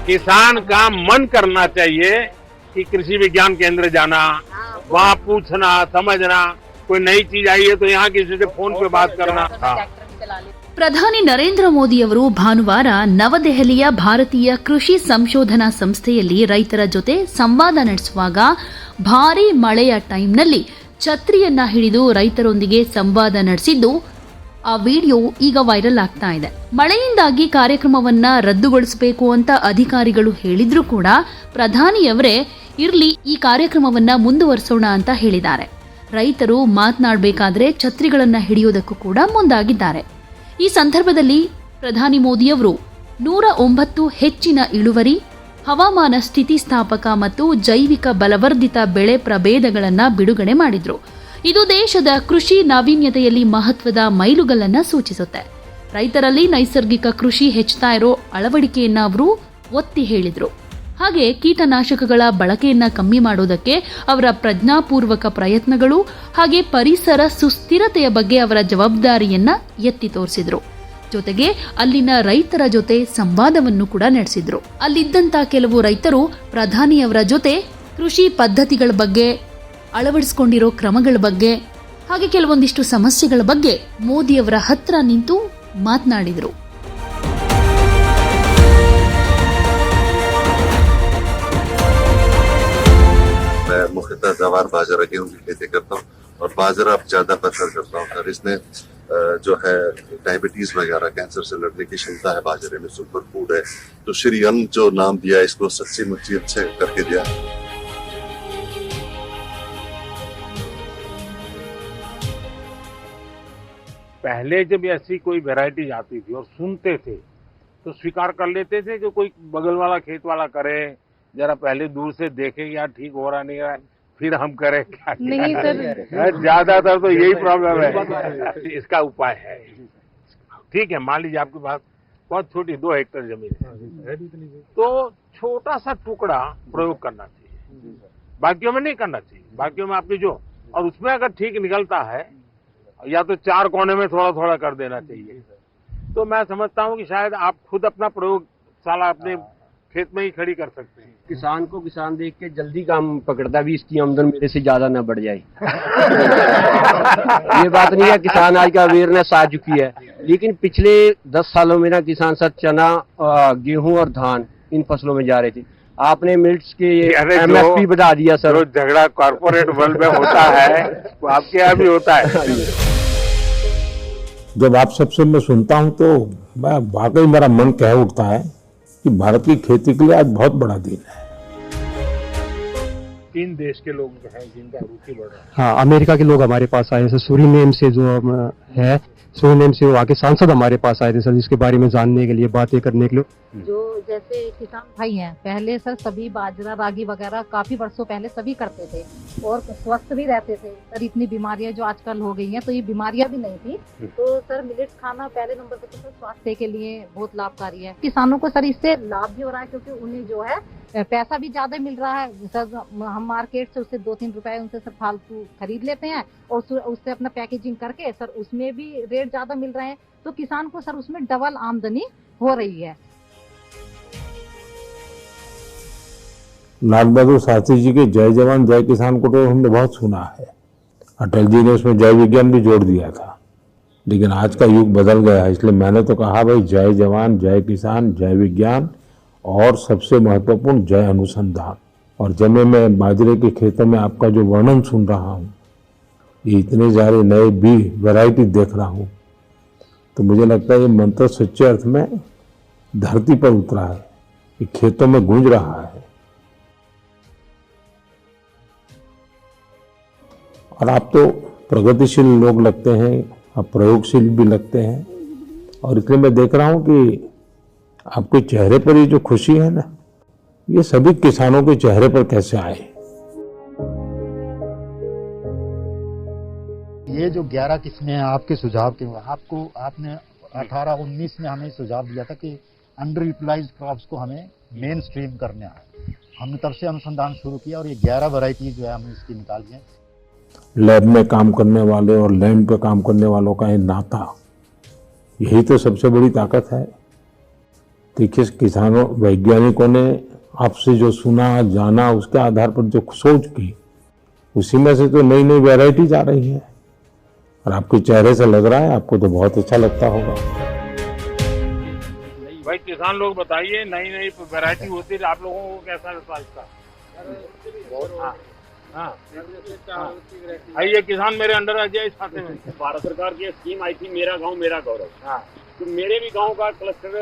किसान का मन करना चाहिए कि कृषि विज्ञान केंद्र जाना, वहाँ पूछना समझना, कोई नई चीज आई है तो यहाँ किसी से फोन पे बात करना। ಪ್ರಧಾನಿ ನರೇಂದ್ರ ಮೋದಿಯವರು ಭಾನುವಾರ ನವದೆಹಲಿಯ ಭಾರತೀಯ ಕೃಷಿ ಸಂಶೋಧನಾ ಸಂಸ್ಥೆಯಲ್ಲಿ ರೈತರ ಜೊತೆ ಸಂವಾದ ನಡೆಸುವಾಗ ಭಾರೀ ಮಳೆಯ ಟೈಮ್ನಲ್ಲಿ ಛತ್ರಿಯನ್ನ ಹಿಡಿದು ರೈತರೊಂದಿಗೆ ಸಂವಾದ ನಡೆಸಿದ್ದು ಆ ವಿಡಿಯೋ ಈಗ ವೈರಲ್ ಆಗ್ತಾ ಇದೆ. ಮಳೆಯಿಂದಾಗಿ ಕಾರ್ಯಕ್ರಮವನ್ನ ರದ್ದುಗೊಳಿಸಬೇಕು ಅಂತ ಅಧಿಕಾರಿಗಳು ಹೇಳಿದ್ರೂ ಕೂಡ ಪ್ರಧಾನಿಯವರೇ ಇರ್ಲಿ ಈ ಕಾರ್ಯಕ್ರಮವನ್ನ ಮುಂದುವರಿಸೋಣ ಅಂತ ಹೇಳಿದ್ದಾರೆ. ರೈತರು ಮಾತನಾಡಬೇಕಾದ್ರೆ ಛತ್ರಿಗಳನ್ನ ಹಿಡಿಯೋದಕ್ಕೂ ಕೂಡ ಮುಂದಾಗಿದ್ದಾರೆ. ಈ ಸಂದರ್ಭದಲ್ಲಿ ಪ್ರಧಾನಿ ಮೋದಿಯವರು 109 ಹೆಚ್ಚಿನ ಇಳುವರಿ, ಹವಾಮಾನ ಸ್ಥಿತಿಸ್ಥಾಪಕ ಮತ್ತು ಜೈವಿಕ ಬಲವರ್ಧಿತ ಬೆಳೆ ಪ್ರಭೇದಗಳನ್ನು ಬಿಡುಗಡೆ ಮಾಡಿದ್ರು. ಇದು ದೇಶದ ಕೃಷಿ ನಾವೀನ್ಯತೆಯಲ್ಲಿ ಮಹತ್ವದ ಮೈಲುಗಲ್ಲನ್ನ ಸೂಚಿಸುತ್ತೆ. ರೈತರಲ್ಲಿ ನೈಸರ್ಗಿಕ ಕೃಷಿ ಹೆಚ್ಚುತ್ತಾ ಇರೋ ಅಳವಡಿಕೆಯನ್ನ ಅವರು ಒತ್ತಿ ಹೇಳಿದ್ರು. ಹಾಗೆ ಕೀಟನಾಶಕಗಳ ಬಳಕೆಯನ್ನ ಕಮ್ಮಿ ಮಾಡೋದಕ್ಕೆ ಅವರ ಪ್ರಜ್ಞಾಪೂರ್ವಕ ಪ್ರಯತ್ನಗಳು ಹಾಗೆ ಪರಿಸರ ಸುಸ್ಥಿರತೆಯ ಬಗ್ಗೆ ಅವರ ಜವಾಬ್ದಾರಿಯನ್ನ ಎತ್ತಿ ತೋರಿಸಿದ್ರು. ಜೊತೆಗೆ ಅಲ್ಲಿನ ರೈತರ ಜೊತೆ ಸಂವಾದವನ್ನು ಕೂಡ ನಡೆಸಿದ್ರು. ಅಲ್ಲಿದ್ದಂತ ಕೆಲವು ರೈತರು ಪ್ರಧಾನಿಯವರ ಜೊತೆ ಕೃಷಿ ಪದ್ಧತಿಗಳ ಬಗ್ಗೆ, ಅಳವಡಿಸಿಕೊಂಡಿರೋ ಕ್ರಮಗಳ ಬಗ್ಗೆ ಹಾಗೆ ಕೆಲವೊಂದಿಷ್ಟು ಸಮಸ್ಯೆಗಳ ಬಗ್ಗೆ ಮೋದಿಯವರ ಹತ್ರ ನಿಂತು ಮಾತನಾಡಿದರು. मैं मुख्यतः जवार बाजरा गेहूं की खेती करता हूँ और बाजरा अब ज्यादा प्रेफर करता हूँ सर। इसमें जो है डायबिटीज वगैरह कैंसर से लड़ने की क्षमता है बाजरे में, सुपर फूड है। तो श्री अन्न जो नाम दिया इसको सच्ची मुच्ची अच्छे करके दिया। पहले जब ऐसी कोई वैरायटी आती थी और सुनते थे तो स्वीकार कर लेते थे कि कोई बगल वाला खेत वाला करे, जरा पहले दूर से देखे यार ठीक हो रहा नहीं रहा, फिर हम करें क्या। नहीं सर, ज्यादातर तो यही प्रॉब्लम है। इसका उपाय है, ठीक है, मान लीजिए आपके पास बहुत छोटी 2 हेक्टेयर जमीन है तो छोटा सा टुकड़ा प्रयोग करना चाहिए, बाकियों में नहीं करना चाहिए। बाकियों में आपकी जो, और उसमें अगर ठीक निकलता है या तो 4 कोने में थोड़ा थोड़ा कर देना चाहिए। तो मैं समझता हूँ कि शायद आप खुद अपना प्रयोगशाला अपने खेत में ही खड़ी कर सकते हैं। किसान को किसान देख के जल्दी काम पकड़ता भी, इसकी आमदन मेरे से ज्यादा ना बढ़ जाए। ये बात नहीं है, किसान आज का अवेयरनेस आ चुकी है, लेकिन पिछले 10 सालों में ना किसान सब चना, गेहूं और धान इन फसलों में जा रहे थे। आपने मिल्ट्स के एमएसपी बढ़ा दिया सर। जो झगड़ा कॉर्पोरेट वर्ल्ड में होता है वो आपके यहाँ भी होता है। जब आप सबसे मैं सुनता हूं तो मैं वाकई मेरा मन कह उठता है कि भारत की खेती के लिए आज बहुत बड़ा दिन है। 3 देश के लोग हैं जिनका रुचि बढ़ रहा है। हाँ, अमेरिका के लोग हमारे पास आए सर, सूरीनेम से जो है, सूरीनेम से वहाँ के सांसद हमारे पास आए थे सर, इसके बारे में जानने के लिए, बातें करने के लिए। जो जैसे किसान भाई हैं, पहले सर सभी बाजरा, रागी वगैरह काफी वर्षों पहले सभी करते थे और स्वस्थ भी रहते थे सर। इतनी बीमारियां जो आजकल हो गई हैं तो ये बीमारियां भी नहीं थी। तो सर मिलेट्स खाना पहले नंबर पे तो सर स्वास्थ्य के लिए बहुत लाभकारी है। किसानों को सर इससे लाभ भी हो रहा है क्योंकि उन्हें जो है पैसा भी ज्यादा मिल रहा है सर। हम मार्केट से उससे 2-3 रुपए उनसे सर फालतू खरीद लेते हैं और उससे अपना पैकेजिंग करके सर उसमें भी रेट ज्यादा मिल रहे हैं, तो किसान को सर उसमें डबल आमदनी हो रही है। लाल बहादुर शास्त्री जी के जय जवान जय किसान को तो हमने बहुत सुना है, अटल जी ने उसमें जय विज्ञान भी जोड़ दिया था, लेकिन आज का युग बदल गया है। इसलिए मैंने तो कहा भाई जय जवान जय किसान जय विज्ञान और सबसे महत्वपूर्ण जय अनुसंधान। और जब मैं बाजरे के खेतों में आपका जो वर्णन सुन रहा हूँ, ये इतने सारे नए बीज वैरायटी देख रहा हूँ, तो मुझे लगता है ये मंत्र सच्चे अर्थ में धरती पर उतरा है, ये खेतों में गूंज रहा है। और आप तो प्रगतिशील लोग लगते हैं, आप प्रयोगशील भी लगते हैं, और इसलिए मैं देख रहा हूं कि आपके चेहरे पर ये जो खुशी है ना, ये सभी किसानों के चेहरे पर कैसे आए। ये जो 11 किस्में हैं आपके सुझाव के, आपने 18-19 में हमें सुझाव दिया था कि अंडर यूटिलाइज्ड क्रॉप्स को हमें मेन स्ट्रीम करना है। हमने तब से अनुसंधान शुरू किया और ये 11 वैरायटी जो है हमने इसकी निकाली है। लैब में काम करने वाले और लैंड पे काम करने वालों का ये नाता, यही तो सबसे बड़ी ताकत है। देखिए, किसानों वैज्ञानिकों ने आपसे जो सुना जाना, उसके आधार पर जो सोच की, उसी में से तो नई नई वैरायटीज आ रही है। और आपके चेहरे से लग रहा है आपको तो बहुत अच्छा लगता होगा। भाई किसान लोग बताइए, नई नई वैरायटी होती है, आप लोगों को कैसा लगता है? हाँ, आइए किसान मेरे अंडर आ जाए इस खाते में। भारत सरकार की स्कीम आई थी मेरा गांव मेरा गौरव। हाँ, तो मेरे भी गांव का क्लस्टर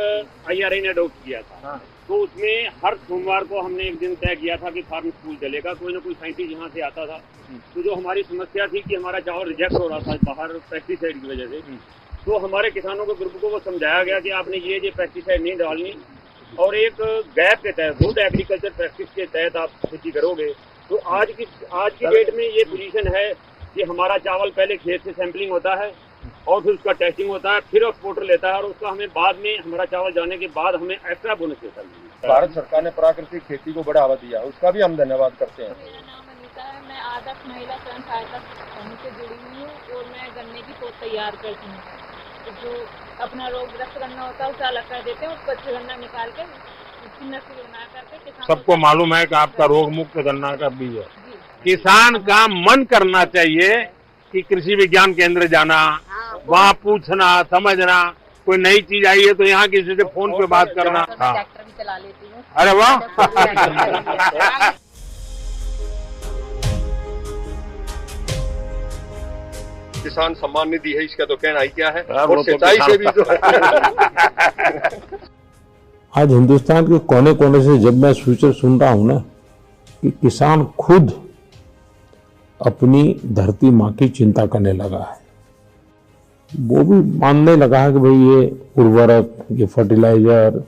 IRA ने अडॉप्ट किया था। हाँ, तो उसमें हर सोमवार को हमने एक दिन तय किया था कि फार्म स्कूल चलेगा, कोई ना कोई साइंटिस्ट यहाँ से आता था। तो जो हमारी समस्या थी कि हमारा चावल रिजेक्ट हो रहा था बाहर पेस्टिसाइड की वजह से, तो हमारे किसानों के ग्रुप को वो समझाया गया कि आपने ये पेस्टिसाइड नहीं डालनी, और एक गैप के तहत गुड एग्रीकल्चर प्रैक्टिस के तहत आप खेती करोगे। तो आज की डेट में ये पोजीशन है कि हमारा चावल पहले खेत से सैंपलिंग होता है और फिर उसका टेस्टिंग होता है, फिर एक्सपोर्टर लेता है और उसका हमें बाद में हमारा चावल जाने के बाद हमें एक्स्ट्रा बोनस देता है। भारत सरकार ने प्राकृतिक खेती को बढ़ावा दिया, उसका भी हम धन्यवाद करते हैं। मेरा नाम अनीता है, मैं आदर्श महिला स्वयं सहायता समूह से जुड़ी हुई हूँ और मैं गन्ने की पोत तैयार करती हूँ। तो जो अपना रोगग्रस्त गन्ना होता है उसे अलग कर देते हैं, उसको अच्छे गन्ना निकाल के उसकी नस्ल बना करके सबको मालूम है कि आपका रोग मुक्त गन्ना का बीज है। किसान का मन करना चाहिए कि कृषि विज्ञान केंद्र जाना, वहाँ पूछना समझना, कोई नई चीज आई है तो यहाँ किसी से फोन पे बात करना। हाँ, ट्रैक्टर भी चला लेती हूँ। अरे वाह। किसान सम्मान निधि है, इसका तो कहना ही क्या है। वो और तो सिंचाई से भी तो आज हिंदुस्तान के कोने कोने से जब मैं फ्यूचर सुन रहा हूं ना कि किसान खुद अपनी धरती माँ की चिंता करने लगा है, वो भी मानने लगा है कि भाई ये उर्वरक, ये फर्टिलाइजर,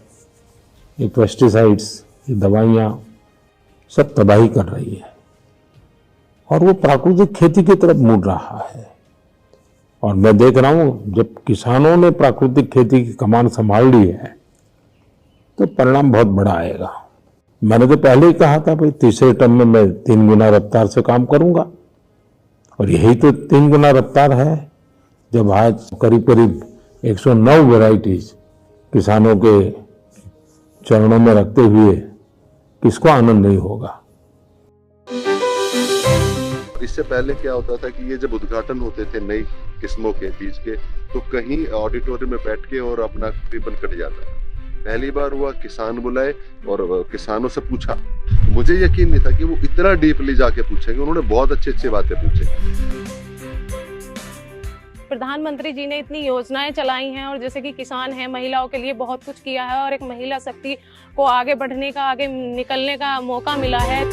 ये पेस्टिसाइड्स, ये दवाइयाँ सब तबाही कर रही है, और वो प्राकृतिक खेती की तरफ मुड़ रहा है। और मैं देख रहा हूँ जब किसानों ने प्राकृतिक खेती की कमान संभाल ली है तो परिणाम बहुत बड़ा आएगा। मैंने तो पहले ही कहा था भाई तीसरे टर्म में मैं 3 गुना रफ्तार से काम करूंगा, और यही तो 3 गुना रफ्तार है जब आज करीब करीब 109 वैरायटीज किसानों के चरणों में रखते हुए किसको आनंद नहीं होगा। इससे पहले क्या होता था कि ये जब उद्घाटन होते थे नई किस्मों के बीज के, तो कहीं ऑडिटोरियम में बैठ के और अपना रिबन कट जाता था। पहली बार हुआ किसान बुलाए और किसानों से पूछा, मुझे यकीन नहीं था कि वो इतना डीपली जाके पूछेंगे। उन्होंने बहुत अच्छी अच्छी बातें पूछी। प्रधानमंत्री जी ने इतनी योजनाएं चलाई हैं और जैसे कि किसान है, महिलाओं के लिए बहुत कुछ किया है और एक महिला शक्ति को आगे बढ़ने का, आगे निकलने का मौका मिला है।